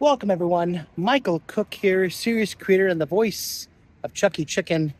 Welcome everyone, Michael Cook here, series creator and the voice of Chucky Chicken.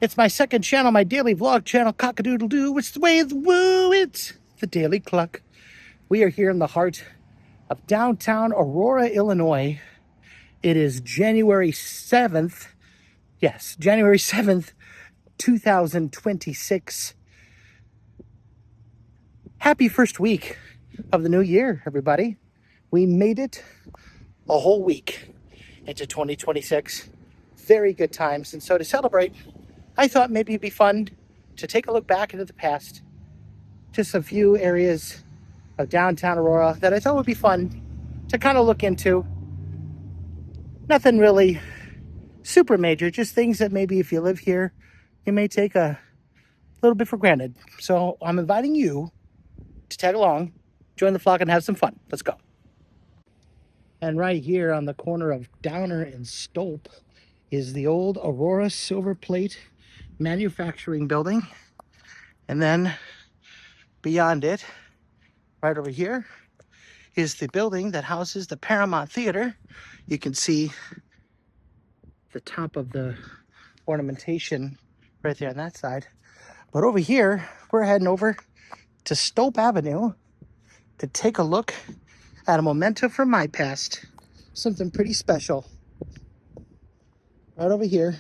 It's my second channel, my daily vlog channel, Cock-a-doodle-doo. It's the way of the woo, it's the Daily Cluck. We are here in the heart of downtown Aurora, Illinois. It is January 7th, yes, January 7th, 2026. Happy first week of the new year, everybody. We made it a whole week into 2026. Very good times. And so to celebrate, I thought maybe it'd be fun to take a look back into the past. Just a few areas of downtown Aurora that I thought would be fun to kind of look into. Nothing really super major, just things that maybe if you live here, you may take a little bit for granted. So I'm inviting you to tag along, join the flock, and have some fun. Let's go. And right here on the corner of Downer and Stolp is the old Aurora Silver Plate Manufacturing Building. And then beyond it, right over here, is the building that houses the Paramount Theater. You can see the top of the ornamentation right there on that side. But over here, we're heading over to Stolp Avenue to take a look at a memento from my past. Something pretty special. Right over here,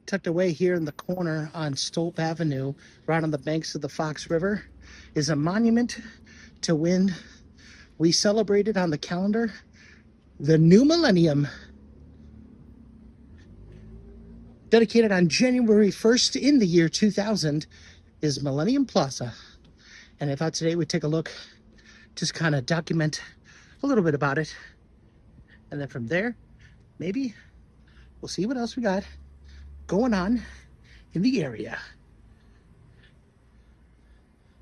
tucked away here in the corner on Stolp Avenue, right on the banks of the Fox River, is a monument to when we celebrated on the calendar the new millennium. Dedicated on January 1st in the year 2000 is Millennium Plaza. And I thought today we'd take a look, just kind of document a little bit about it. And then from there, maybe we'll see what else we got going on in the area.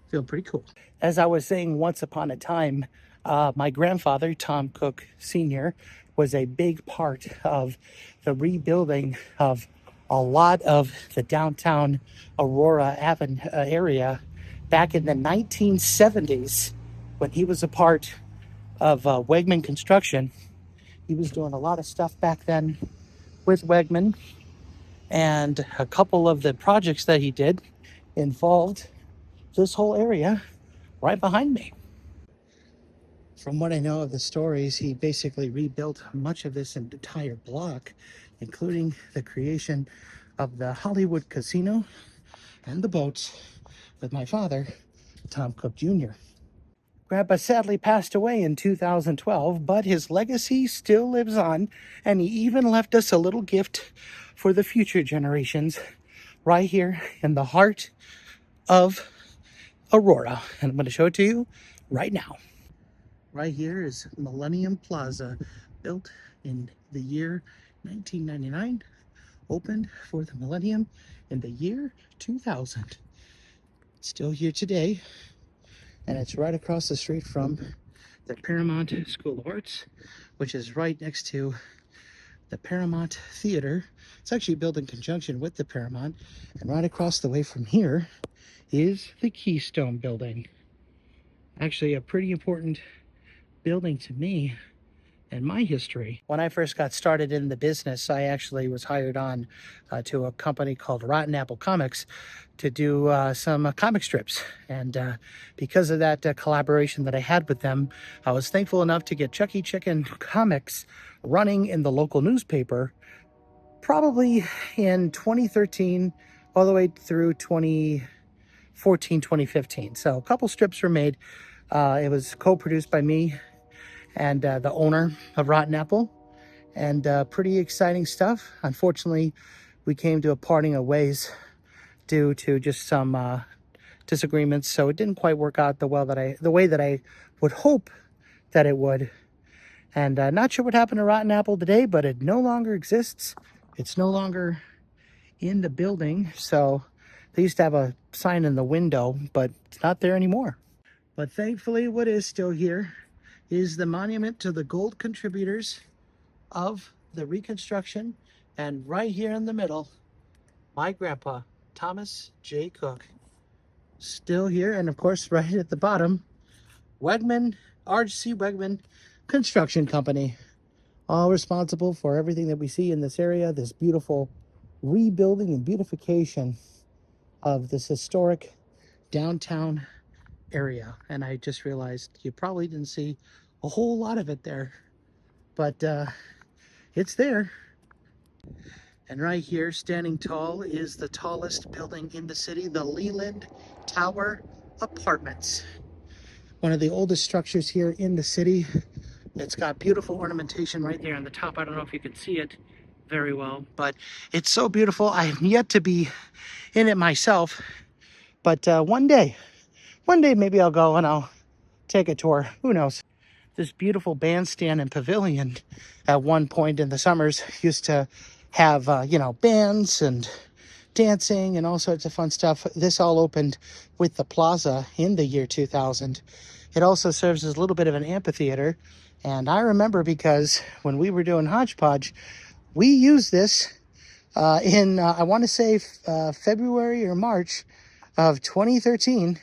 Feel pretty cool. As I was saying, once upon a time, my grandfather, Tom Cook Sr., was a big part of the rebuilding of a lot of the downtown Aurora Avenue area back in the 1970s when he was a part of Wegman Construction. He was doing a lot of stuff back then with Wegman, and a couple of the projects that he did involved this whole area right behind me. From what I know of the stories, he basically rebuilt much of this entire block, including the creation of the Hollywood Casino and the boats with my father, Tom Cook Jr. Grandpa sadly passed away in 2012, but his legacy still lives on, and he even left us a little gift for the future generations right here in the heart of Aurora. And I'm going to show it to you right now. Right here is Millennium Plaza, built in the year 1999, opened for the millennium in the year 2000. Still here today, and it's right across the street from the Paramount School of Arts, which is right next to the Paramount Theater. It's actually built in conjunction with the Paramount, and right across the way from here is the Keystone Building. Actually a pretty important building to me and my history. When I first got started in the business, I actually was hired on to a company called Rotten Apple Comics to do some comic strips. And because of that collaboration that I had with them, I was thankful enough to get Chucky Chicken Comics running in the local newspaper, probably in 2013 all the way through 2014, 2015. So a couple strips were made. It was co-produced by me and the owner of Rotten Apple, and pretty exciting stuff. Unfortunately, we came to a parting of ways due to just some disagreements, so it didn't quite work out the way that I would hope that it would. And not sure what happened to Rotten Apple today, but it no longer exists. It's no longer in the building. So they used to have a sign in the window, but it's not there anymore. But thankfully, what is still here is the monument to the gold contributors of the reconstruction. And right here in the middle, my grandpa, Thomas J. Cook, still here. And of course, right at the bottom, Wegman, R.C. Wegman, construction company, all responsible for everything that we see in this area, this beautiful rebuilding and beautification of this historic downtown area. And I just realized you probably didn't see a whole lot of it there, but it's there. And right here, standing tall, is the tallest building in the city, the Leland Tower Apartments. One of the oldest structures here in the city. It's got beautiful ornamentation right there on the top. I don't know if you can see it very well, but it's so beautiful. I have yet to be in it myself, but one day maybe I'll go and I'll take a tour. Who knows? This beautiful bandstand and pavilion at one point in the summers used to have, you know, bands and dancing and all sorts of fun stuff. This all opened with the plaza in the year 2000. It also serves as a little bit of an amphitheater. And I remember because when we were doing Hodgepodge, we used this in, I want to say, February or March of 2013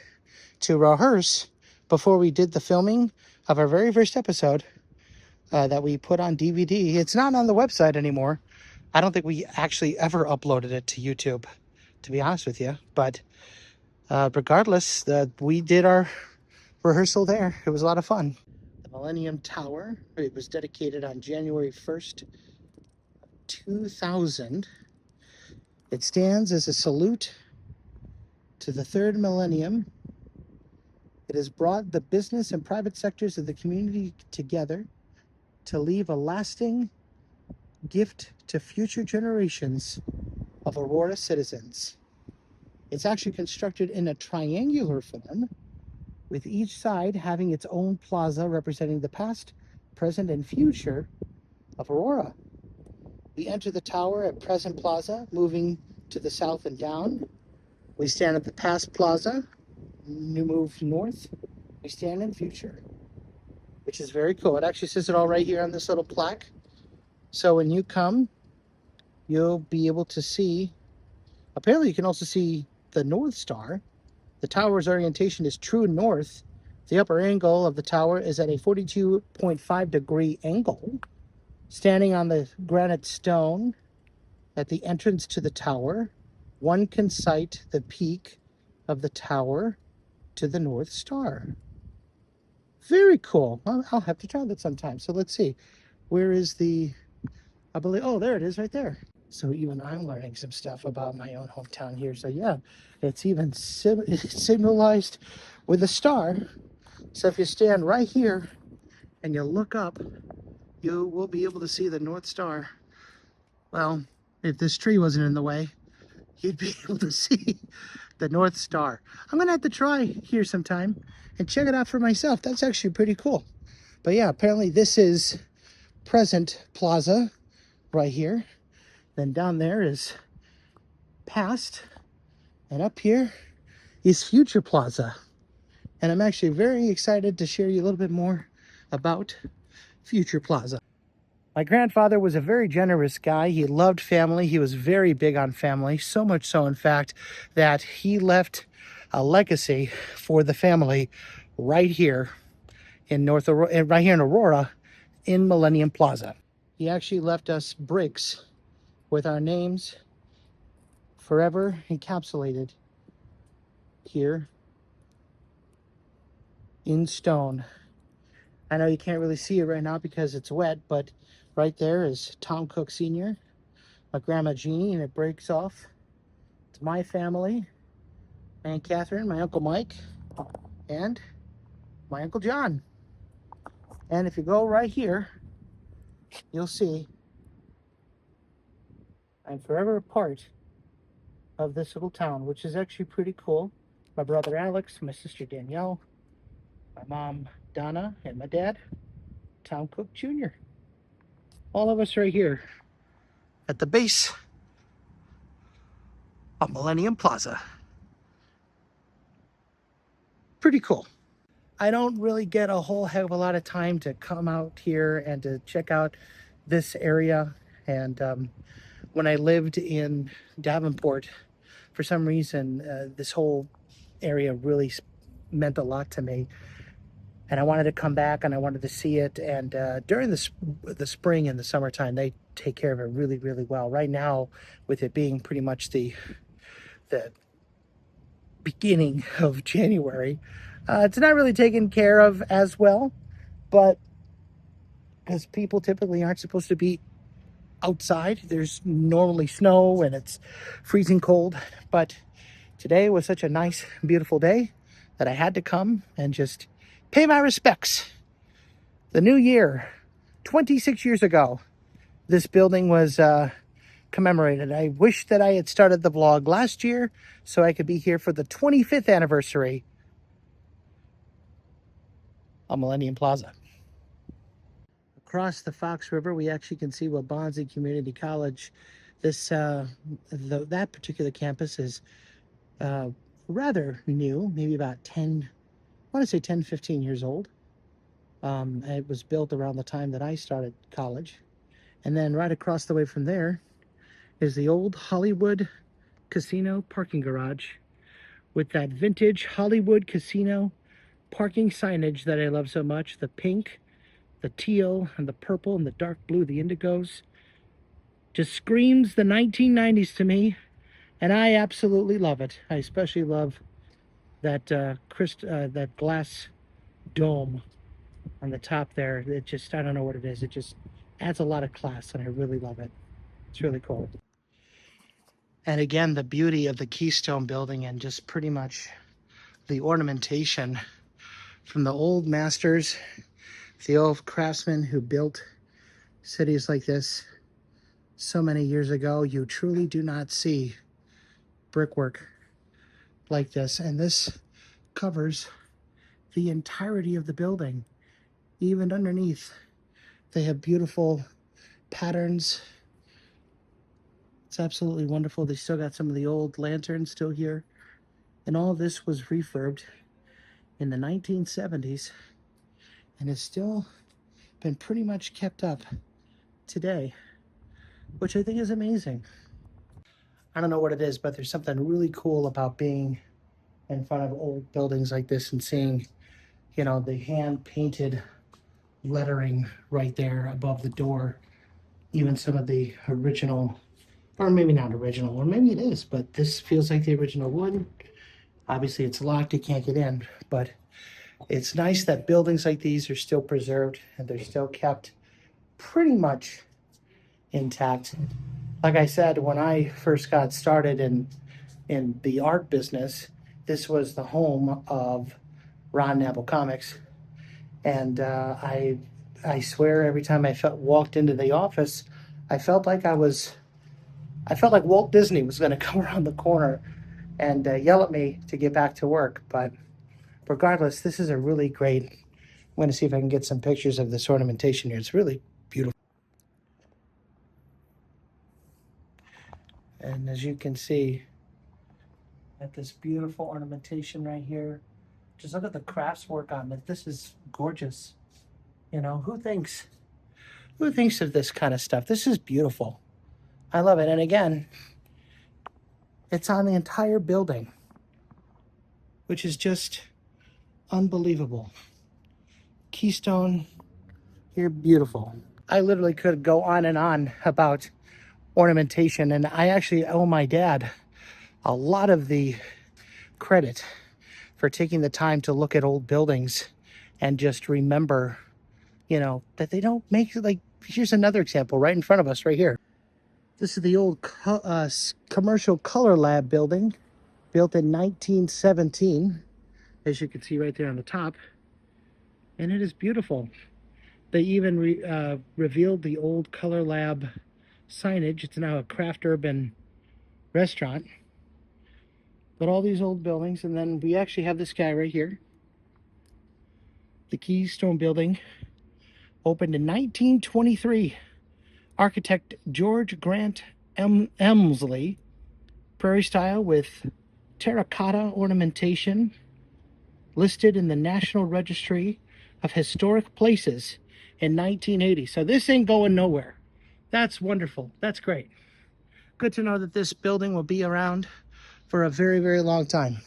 to rehearse before we did the filming of our very first episode that we put on DVD. It's not on the website anymore. I don't think we actually ever uploaded it to YouTube, to be honest with you. But regardless, we did our rehearsal there. It was a lot of fun. The Millennium Tower, it was dedicated on January 1st, 2000. It stands as a salute to the third millennium. It has brought the business and private sectors of the community together to leave a lasting gift to future generations of Aurora citizens. It's actually constructed in a triangular form, with each side having its own plaza representing the past, present, and future of Aurora. We enter the tower at present plaza, moving to the south and down. We stand at the past plaza, you move north, we stand in future, which is very cool. It actually says it all right here on this little plaque. So when you come, you'll be able to see, apparently you can also see the North Star. The tower's orientation is true north. The upper angle of the tower is at a 42.5 degree angle. Standing on the granite stone at the entrance to the tower, one can sight the peak of the tower to the North Star. Very cool. I'll have to try that sometime. So let's see. Where is the, I believe, oh, there it is right there. So even I'm learning some stuff about my own hometown here. So yeah, it's even signalized with a star. So if you stand right here and you look up, you will be able to see the North Star. Well, if this tree wasn't in the way, you'd be able to see the North Star. I'm gonna have to try here sometime and check it out for myself. That's actually pretty cool. But yeah, apparently this is present plaza right here. Then down there is past, and up here is future plaza. And I'm actually very excited to share you a little bit more about future plaza. My grandfather was a very generous guy. He loved family. He was very big on family, so much so, in fact, that he left a legacy for the family right here in right here in Aurora, in Millennium Plaza. He actually left us bricks with our names forever encapsulated here in stone. I know you can't really see it right now because it's wet, but right there is Tom Cook Sr., my grandma Jeannie, and it breaks off to my family, Aunt Catherine, my Uncle Mike, and my Uncle John. And if you go right here, you'll see I'm forever a part of this little town, which is actually pretty cool. My brother Alex, my sister Danielle, my mom Donna, and my dad, Tom Cook Jr. All of us right here at the base of Millennium Plaza. Pretty cool. I don't really get a whole heck of a lot of time to come out here and to check out this area. And when I lived in Davenport, for some reason, this whole area really meant a lot to me. and I wanted to come back and I wanted to see it. And during the spring and the summertime, they take care of it really, really well. Right now, with it being pretty much the beginning of January, it's not really taken care of as well, but because people typically aren't supposed to be outside. There's normally snow and it's freezing cold, but today was such a nice, beautiful day that I had to come and just pay my respects. The new year, 26 years ago, this building was commemorated. I wish that I had started the vlog last year so I could be here for the 25th anniversary of Millennium Plaza. Across the Fox River, we actually can see Waubonsie Community College. That particular campus is rather new, maybe about 10, I want to say 10, 15 years old. It was built around the time that I started college. And then right across the way from there is the old Hollywood Casino parking garage with that vintage Hollywood Casino parking signage that I love so much. The pink, the teal, and the purple, and the dark blue, the indigos. Just screams the 1990s to me, and I absolutely love it. I especially love that that glass dome on the top there. It just, I don't know what it is. It just adds a lot of class, and I really love it. It's really cool. And again, the beauty of the Keystone Building and just pretty much the ornamentation from the old masters, the old craftsmen who built cities like this so many years ago. You truly do not see brickwork like this, and this covers the entirety of the building. Even underneath, they have beautiful patterns. It's absolutely wonderful. They still got some of the old lanterns still here, and all this was refurbed in the 1970s and has still been pretty much kept up today, which I think is amazing. I don't know what it is, but there's something really cool about being in front of old buildings like this and seeing, you know, the hand-painted lettering right there above the door. Even some of the original, or maybe not original, or maybe it is, but this feels like the original wood. Obviously, it's locked, you can't get in, but it's nice that buildings like these are still preserved and they're still kept pretty much intact. Like I said, when I first got started in the art business, this was the home of Ron Nabble Comics. And I swear every time I walked into the office, I felt like Walt Disney was going to come around the corner and yell at me to get back to work. But regardless, this is a really great, I'm going to see if I can get some pictures of this ornamentation here. It's really beautiful. And as you can see, at this beautiful ornamentation right here, just look at the crafts work on it. This is gorgeous. You know, who thinks of this kind of stuff? This is beautiful. I love it. And again, it's on the entire building, which is just unbelievable. Keystone, you're beautiful. I literally could go on and on about ornamentation, and I actually owe my dad a lot of the credit for taking the time to look at old buildings and just remember, you know, that they don't make, like, here's another example right in front of us right here. This is the old commercial color lab building, built in 1917, as you can see right there on the top. And it is beautiful. They even revealed the old color lab signage. It's now a craft urban restaurant. But all these old buildings, and then we actually have this guy right here. The Keystone Building opened in 1923. Architect George Grant Emsley. Prairie style with terracotta ornamentation, listed in the National Registry of Historic Places in 1980. So this ain't going nowhere. That's wonderful. That's great. Good to know that this building will be around for a very, very long time.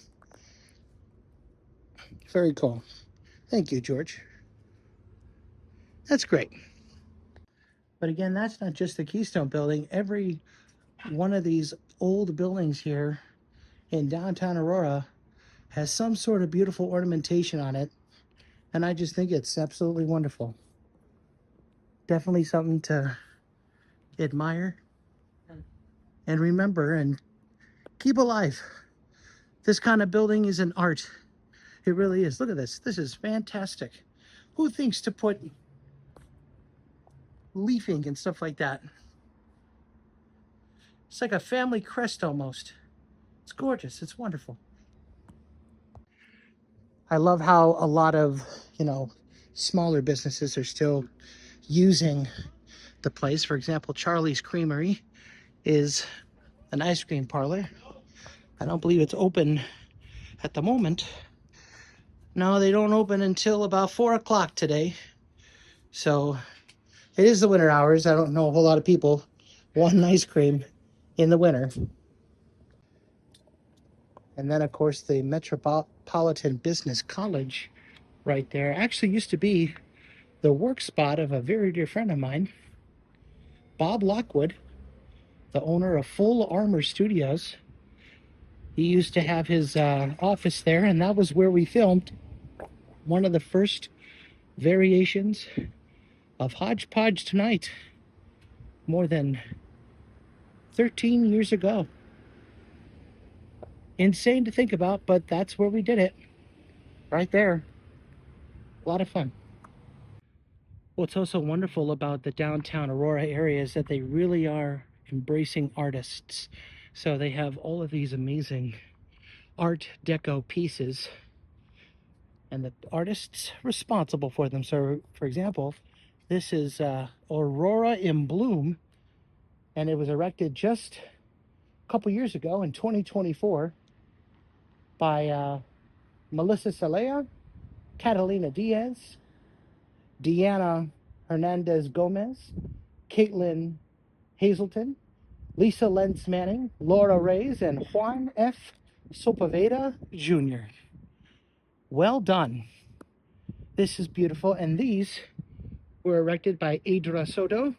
Very cool. Thank you, George. That's great. But again, that's not just the Keystone Building. Every one of these old buildings here in downtown Aurora has some sort of beautiful ornamentation on it. And I just think it's absolutely wonderful. Definitely something to admire and remember and keep alive. This kind of building is an art. It really is. Look at this. This is fantastic. Who thinks to put leafing and stuff like that? It's like a family crest almost. It's gorgeous. It's wonderful. I love how a lot of, smaller businesses are still using the place. For example, Charlie's Creamery is an ice cream parlor. I don't believe it's open at the moment. No, they don't open until about 4 o'clock today. So it is the winter hours. I don't know a whole lot of people wanting ice cream in the winter. And then, of course, the Metropolitan Business College right there actually used to be the work spot of a very dear friend of mine, Bob Lockwood, the owner of Full Armor Studios. He used to have his office there, and that was where we filmed one of the first variations of Hodgepodge Tonight more than 13 years ago. Insane to think about, but that's where we did it. Right there. A lot of fun. What's also wonderful about the downtown Aurora area is that they really are embracing artists. So they have all of these amazing Art Deco pieces and the artists responsible for them. So, for example, this is Aurora in Bloom, and it was erected just a couple years ago in 2024 by Melissa Celaya, Catalina Diaz, Deanna Hernandez Gomez, Caitlin Hazelton, Lisa Lentz Manning, Laura Reyes, and Juan F. Sopaveda Jr. Well done. This is beautiful, and these were erected by Adra Soto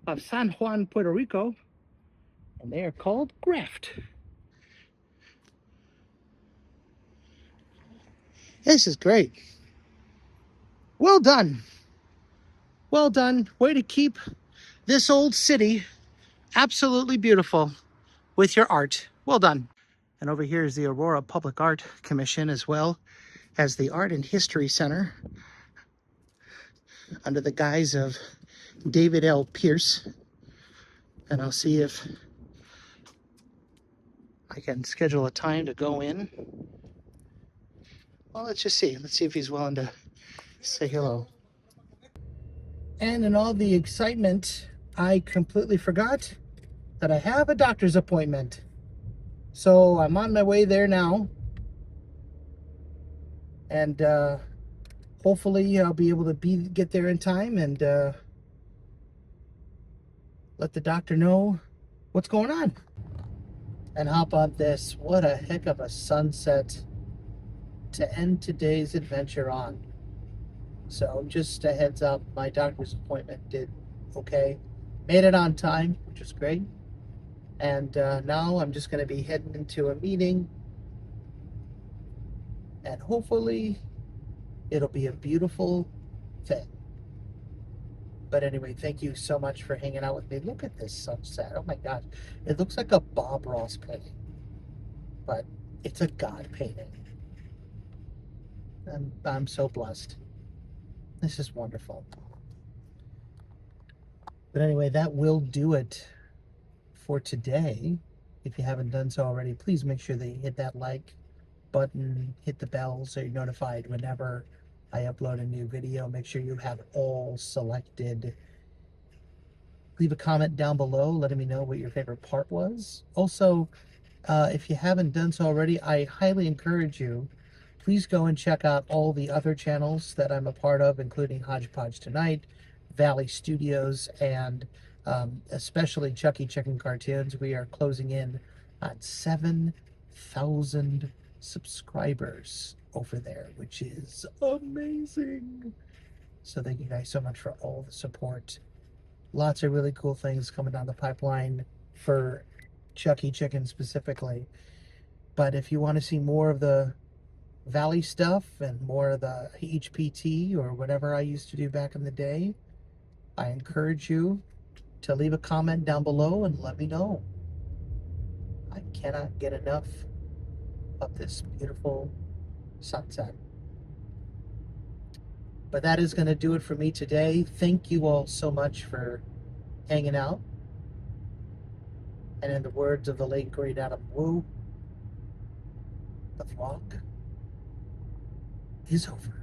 of San Juan, Puerto Rico, and they are called Graft. This is great. Well done. Well done. Way to keep this old city absolutely beautiful with your art. Well done. And over here is the Aurora Public Art Commission, as well as the Art and History Center under the guise of David L. Pierce. And I'll see if I can schedule a time to go in. Well, let's just see. Let's see if he's willing to say hello. And in all the excitement, I completely forgot that I have a doctor's appointment. So I'm on my way there now. And hopefully I'll be able to get there in time and let the doctor know what's going on. And how about this? What a heck of a sunset to end today's adventure on. So just a heads up, my doctor's appointment did okay. Made it on time, which is great. And now I'm just going to be heading into a meeting. And hopefully it'll be a beautiful thing. But anyway, thank you so much for hanging out with me. Look at this sunset. Oh my gosh. It looks like a Bob Ross painting. But it's a God painting. I'm so blessed. This is wonderful. But anyway, that will do it for today. If you haven't done so already, please make sure that you hit that like button, hit the bell so you're notified whenever I upload a new video. Make sure you have all selected. Leave a comment down below letting me know what your favorite part was. Also, if you haven't done so already, I highly encourage you, please go and check out all the other channels that I'm a part of, including Hodgepodge Tonight, Valley Studios, and especially Chucky Chicken Cartoons. We are closing in on 7,000 subscribers over there, which is amazing. So thank you guys so much for all the support. Lots of really cool things coming down the pipeline for Chucky Chicken specifically. But if you want to see more of the Valley stuff and more of the HPT or whatever I used to do back in the day, I encourage you to leave a comment down below and let me know. I cannot get enough of this beautiful sunset. But that is going to do it for me today. Thank you all so much for hanging out. And in the words of the late great Adam Wu, the vlog is over.